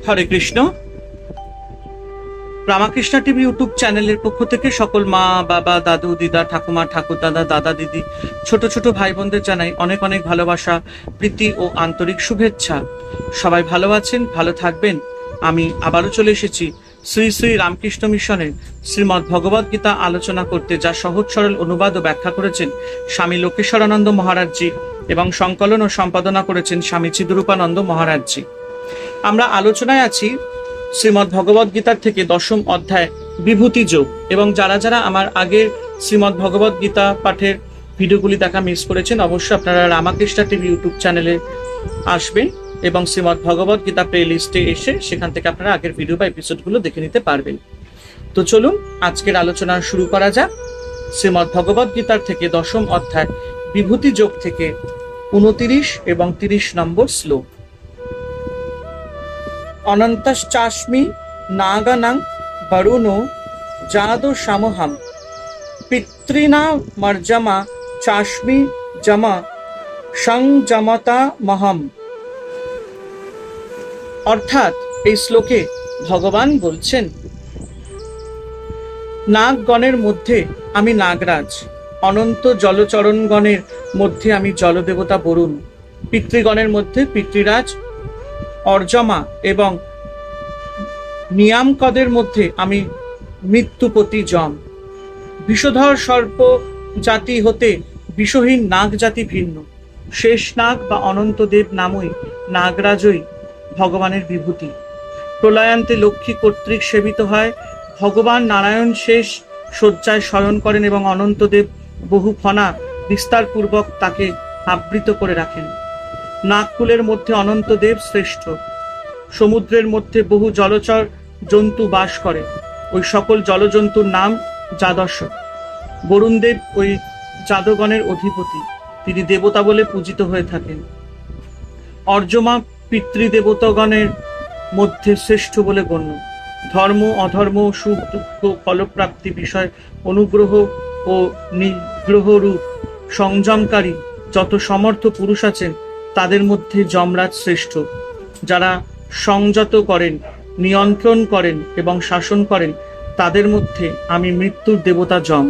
হরে Krishna. Ramakrishna TV YouTube চ্যানেলের পক্ষ থেকে সকল মা বাবা, দাদু দিদা, ঠাকুমা ঠাকুরদাদা, দাদা দিদি, ছোট ছোট ভাই বোনদের জানাই অনেক অনেক ভালোবাসা, প্রীতি ও আন্তরিক শুভেচ্ছা। সবাই ভালো আছেন, ভালো থাকবেন। আমি আবারও চলে এসেছি শ্রী শ্রী রামকৃষ্ণ মিশনের শ্রীমদ্ ভগবদ গীতা আলোচনা করতে, যা সহজ সরল অনুবাদ ও ব্যাখ্যা করেছেন স্বামী লোকেশ্বরানন্দ মহারাজজি এবং সংকলন ও সম্পাদনা করেছেন স্বামী চিদরূপানন্দ মহারাজজি। আমরা আলোচনায় আছি শ্রীমদ্ ভগবদ গীতার থেকে 10ম অধ্যায় বিভূতি যোগ। এবং যারা যারা আমার আগের শ্রীমদ্ ভগবদ গীতা পাঠের ভিডিওগুলি দেখা মিস করেছেন, অবশ্যই আপনারা রামাকৃষ্ণ টিভি ইউটিউব চ্যানেলে আসবেন এবং শ্রীমদ্ ভগবদ গীতা প্লে লিস্টে এসে সেখান থেকে আপনারা আগের ভিডিও বা এপিসোডগুলো দেখে নিতে পারবেন। তো চলুন আজকের আলোচনা শুরু করা যাক। শ্রীমদ্ ভগবদ গীতার থেকে 10ম অধ্যায় বিভূতি যোগ থেকে 29 এবং 30 নম্বর শ্লোক। অনন্তশ্চাস্মি নাগানাং বরুণো জাদো সমহম পিতৃনা মর্জমা চাস্মি জমা সংযমতা মহম। অর্থাৎ এই শ্লোকে ভগবান বলছেন, নাগগণের মধ্যে আমি নাগরাজ, অনন্ত জলচরণগণের মধ্যে আমি জলদেবতা বরুণ, পিতৃগণের মধ্যে পিতৃরাজ অর্জমা এবং নিয়ামকদের মধ্যে আমি মৃত্যুপতি যম। বিষধর সর্প জাতি হতে বিষহীন নাগ জাতি ভিন্ন। শেষ নাগ বা অনন্তদেব নামই নাগরাজই ভগবানের বিভূতি। প্রলয়ান্তে লক্ষ্মী কর্তৃক সেবিত হয়। ভগবান নারায়ণ শেষ শয্যায় শয়ন করেন এবং অনন্তদেব বহু ফনা বিস্তারপূর্বক তাকে আবৃত করে রাখেন। নাগকুলের মধ্যে অনন্তদেব শ্রেষ্ঠ। সমুদ্রের মধ্যে বহু জলচর জন্তু বাস করে। ওই সকল জলজন্তুর নাম যাদশ। বরুণদেব ওই যাদগণের অধিপতি, তিনি দেবতা বলে পূজিত হয়ে থাকেন। অর্জমা পিতৃদেবতাগণের মধ্যে শ্রেষ্ঠ বলে গণ্য। ধর্ম অধর্ম, সুখ দুঃখ, ফলপ্রাপ্তি বিষয়, অনুগ্রহ ও নিগ্রহ রূপ সংযমকারী যত সমর্থ পুরুষ আছেন তাদের মধ্যে যমরাজ শ্রেষ্ঠ। যারা সংযত করেন, নিয়ন্ত্রণ করেন এবং শাসন করেন তাদের মধ্যে আমি মৃত্যুর দেবতা যম।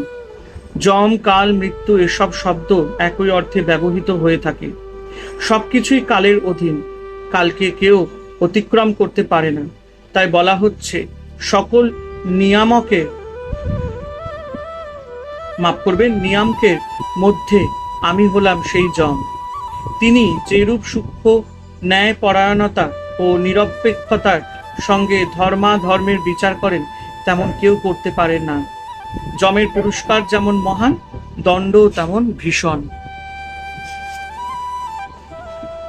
যম, কাল, মৃত্যু এসব শব্দ একই অর্থে ব্যবহৃত হয়ে থাকে। সবকিছুই কালের অধীন, কালকে কেউ অতিক্রম করতে পারে না। তাই বলা হচ্ছে সকল নিয়ামকের মধ্যে আমি হলাম সেই যম। তিনি যেরূপ সূক্ষ্ম ন্যায় পরায়ণতা ও নিরপেক্ষতার সঙ্গে ধর্মাধর্মের বিচার করেন তেমন কেউ করতে পারে না। যমের পুরস্কার যেমন মহান, দণ্ড তেমন ভীষণ।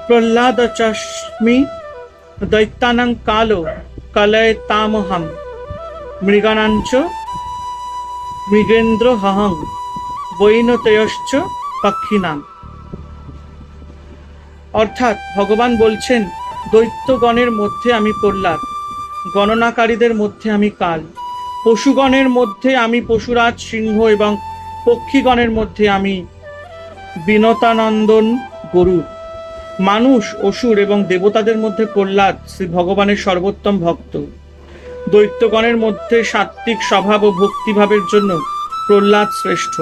প্রহ্লাদচাস্মি দৈত্যানাং কালো কলয় তামহম মৃগানাঞ্চ মৃগেন্দ্র হহং বৈনতয়শ্চ পক্ষিনাম। অর্থাৎ ভগবান বলছেন, দৈত্যগণের মধ্যে আমি প্রহ্লাদ, গণনাকারীদের মধ্যে আমি কাল, পশুগণের মধ্যে আমি পশুরাজ সিংহ এবং পক্ষীগণের মধ্যে আমি বিনতানন্দন গরুড়। মানুষ, অসুর এবং দেবতাদের মধ্যে প্রহ্লাদ শ্রী ভগবানের সর্বোত্তম ভক্ত। দৈত্যগণের মধ্যে সাত্ত্বিক স্বভাব ও ভক্তিভাবের জন্য প্রহ্লাদ শ্রেষ্ঠ।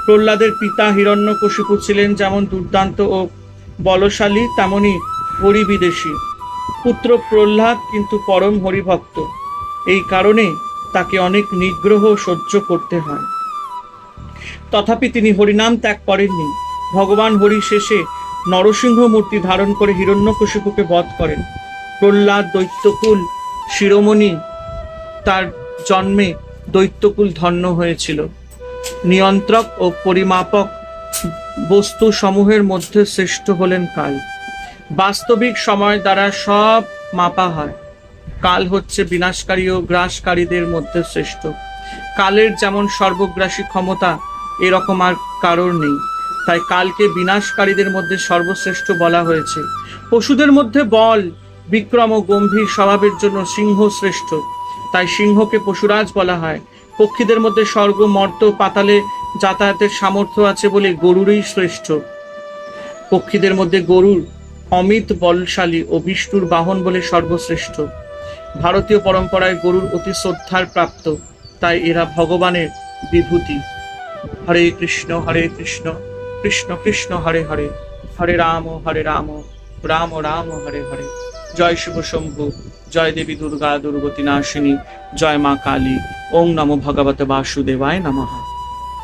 প্রহ্লাদের পিতা হিরণ্যকশিপু ছিলেন যেমন দুর্দান্ত ও বলশালী, তেমনি হরিবিদেশী। পুত্র প্রহ্লাদ কিন্তু পরম হরিভক্ত। এই কারণে তাকে অনেক নিগ্রহ সহ্য করতে হয়। তথাপি তিনি হরিনাম ত্যাগ করেননি। ভগবান হরি শেষে নরসিংহ মূর্তি ধারণ করে হিরণ্যকশিপুকে বধ করেন। প্রহ্লাদ দৈত্যকুল শিরোমণি, তার জন্মে দৈত্যকুল ধন্য হয়েছিল। নিয়ন্ত্রক ও পরিমাপক বস্তু সমূহের মধ্যে শ্রেষ্ঠ হলেন কাল। বাস্তবিক সময় দ্বারা সব মাপা হয়। কাল হচ্ছে বিনাশকারী ও গ্রাসকারীদের মধ্যে শ্রেষ্ঠ। কালের যেমন সর্বগ্রাসী ক্ষমতা এরকম আর কারোর নেই। তাই কালকে বিনাশকারীদের মধ্যে সর্বশ্রেষ্ঠ বলা হয়েছে। পশুদের মধ্যে বল, বিক্রম ও গম্ভীর স্বভাবের জন্য সিংহ শ্রেষ্ঠ, তাই সিংহকে পশুরাজ বলা হয়। পক্ষীদের মধ্যে স্বর্গ, মর্ত্য, পাতালে যাতায়াতের সামর্থ্য আছে বলে গরুড়ই শ্রেষ্ঠ। পক্ষীদের মধ্যে গরুড় অমিত বলশালী ও বিষ্ণুর বাহন বলে সর্বশ্রেষ্ঠ। ভারতীয় পরম্পরায় গরুর অতি শ্রদ্ধার প্রাপ্ত, তাই এরা ভগবানের বিভূতি। হরে কৃষ্ণ কৃষ্ণ কৃষ্ণ হরে হরে, হরে রাম রাম রাম হরে হরে। জয় শিব শম্ভু, জয় দেবী দুর্গা দুর্গতি নাশিনী, জয় মা কালী। ওং নমো ভগবতে বাসুদেবায় নমঃ।